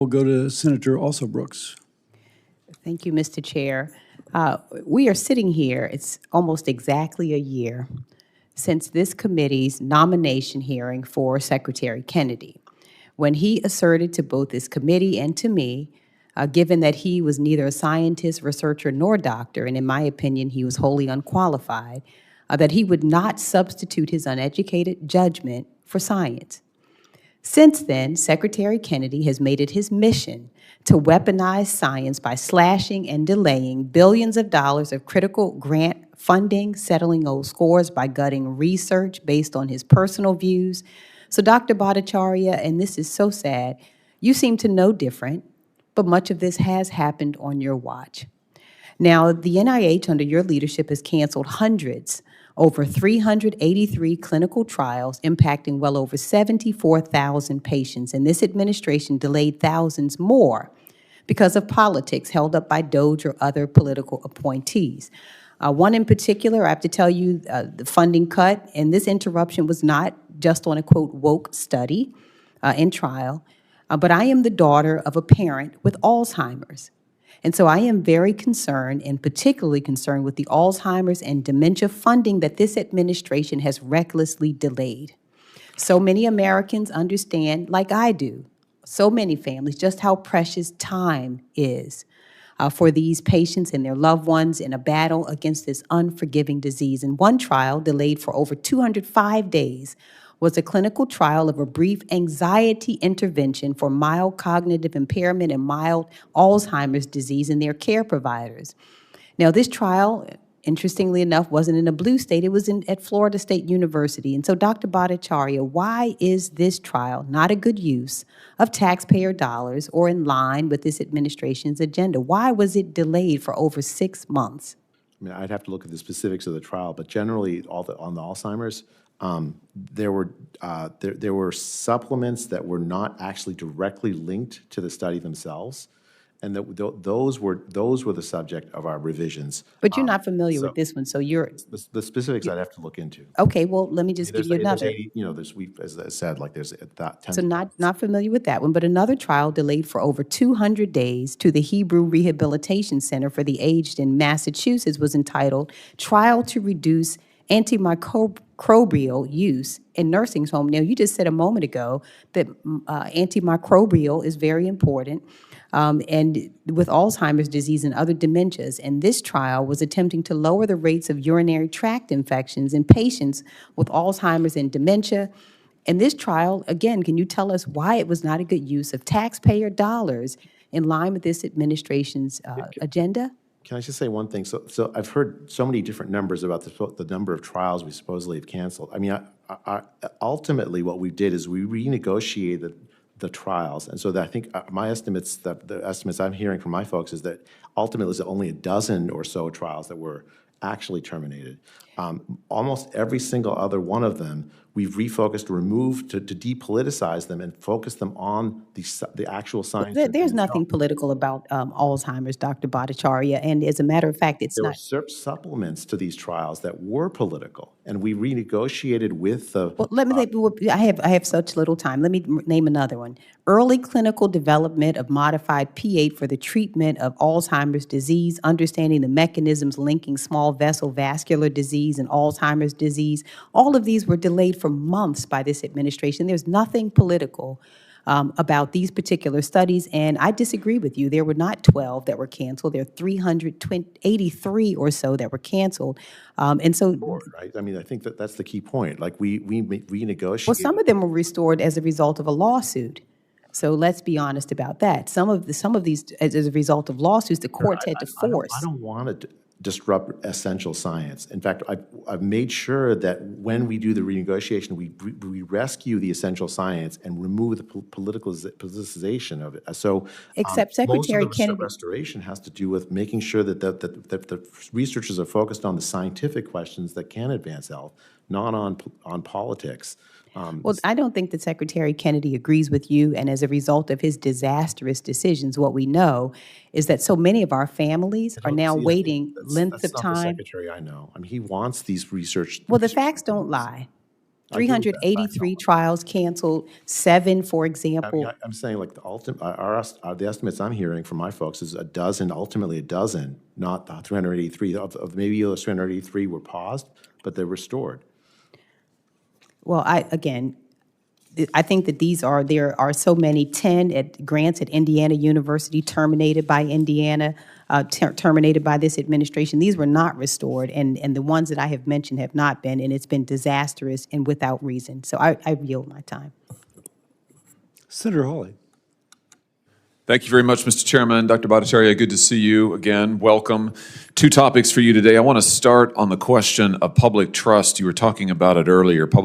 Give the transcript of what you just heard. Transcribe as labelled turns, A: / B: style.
A: We'll go to Senator Alsobrooks.
B: Thank you, Mr. Chair. We are sitting here, it's almost exactly a year since this committee's nomination hearing for Secretary Kennedy, when he asserted to both this committee and to me, given that he was neither a scientist, researcher, nor doctor, and in my opinion, he was wholly unqualified, that he would not substitute his uneducated judgment for science. Since then, Secretary Kennedy has made it his mission to weaponize science by slashing and delaying billions of dollars of critical grant funding, settling old scores by gutting research based on his personal views. So, Dr. Bhattacharya, and this is so sad, you seem to know different, but much of this has happened on your watch. Now, the NIH, under your leadership, has canceled hundreds, over 383 clinical trials impacting well over 74,000 patients, and this administration delayed thousands more because of politics held up by DOJ or other political appointees. One in particular, I have to tell you, the funding cut, and this interruption was not just on a, quote, woke study in trial, but I am the daughter of a parent with Alzheimer's. And so I am very concerned, and particularly concerned with the Alzheimer's and dementia funding that this administration has recklessly delayed. So many Americans understand, like I do, so many families, just how precious time is for these patients and their loved ones in a battle against this unforgiving disease. And one trial, delayed for over 205 days, was a clinical trial of a brief anxiety intervention for mild cognitive impairment and mild Alzheimer's disease in their care providers. Now, this trial, interestingly enough, wasn't in a blue state. It was at Florida State University. And so, Dr. Bhattacharya, why is this trial not a good use of taxpayer dollars or in line with this administration's agenda? Why was it delayed for over 6 months?
C: I mean, I'd have to look at the specifics of the trial, but generally, on the Alzheimer's, there were supplements that were not actually directly linked to the study themselves, and those were the subject of our revisions.
B: But you're not familiar with this one, so you're
C: the specifics I'd have to look into.
B: Okay. Well, let me just give you another.
C: As I said, like there's that.
B: So not familiar with that one, but another trial delayed for over 200 days to the Hebrew Rehabilitation Center for the Aged in Massachusetts was entitled "Trial to Reduce Antimicrobial Use in Nursing Home." Now, you just said a moment ago that antimicrobial is very important, and with Alzheimer's disease and other dementias. And this trial was attempting to lower the rates of urinary tract infections in patients with Alzheimer's and dementia. And this trial, again, can you tell us why it was not a good use of taxpayer dollars in line with this administration's agenda?
C: Can I just say one thing? So I've heard so many different numbers about the number of trials we supposedly have canceled. I mean, ultimately what we did is we renegotiated the trials. And so that I think my estimates, the estimates I'm hearing from my folks is that ultimately there's only a dozen or so trials that were actually terminated. Almost every single other one of them, we've refocused, removed to depoliticize them and focus them on the actual science.
B: There's nothing political about Alzheimer's, Dr. Bhattacharya, and as a matter of fact, it's not.
C: There were supplements to these trials that were political, and we renegotiated with the.
B: Well, let me. I have such little time. Let me name another one: early clinical development of modified P8 for the treatment of Alzheimer's disease, understanding the mechanisms linking small vessel vascular disease and Alzheimer's disease. All of these were delayed for months by this administration. There's nothing political about these particular studies, and I disagree with you. There were not 12 that were canceled. There are 383 or so that were canceled, and so.
C: Right. I mean, I think that's the key point. Like we renegotiated.
B: Well, some of them were restored as a result of a lawsuit. So let's be honest about that. Some of these, as a result of lawsuits, the courts had to force.
C: I don't want to disrupt essential science. In fact, I've made sure that when we do the renegotiation, we rescue the essential science and remove the politicization of it. So,
B: except Secretary
C: most of the
B: Kennedy.
C: restoration has to do with making sure that the researchers are focused on the scientific questions that can advance health, not on politics.
B: Well, I don't think that Secretary Kennedy agrees with you, and as a result of his disastrous decisions, what we know is that so many of our families are now waiting lengths of time.
C: That's not the Secretary I know. I mean, he wants these research.
B: Well, the facts don't lie. 383 trials canceled, 7, for
C: I mean,
B: example.
C: I'm saying like the the estimates I'm hearing from my folks is a dozen, ultimately a dozen, not the 383. Of maybe those 383 were paused, but they're restored.
B: Well, again, I think that there are so many, 10 grants at Indiana University terminated by Indiana, terminated by this administration. These were not restored, and the ones that I have mentioned have not been, and it's been disastrous and without reason. So I yield my time.
A: Senator Hawley.
D: Thank you very much, Mr. Chairman. Dr. Bhattacharya, good to see you again. Welcome. 2 topics for you today. I want to start on the question of public trust. You were talking about it earlier.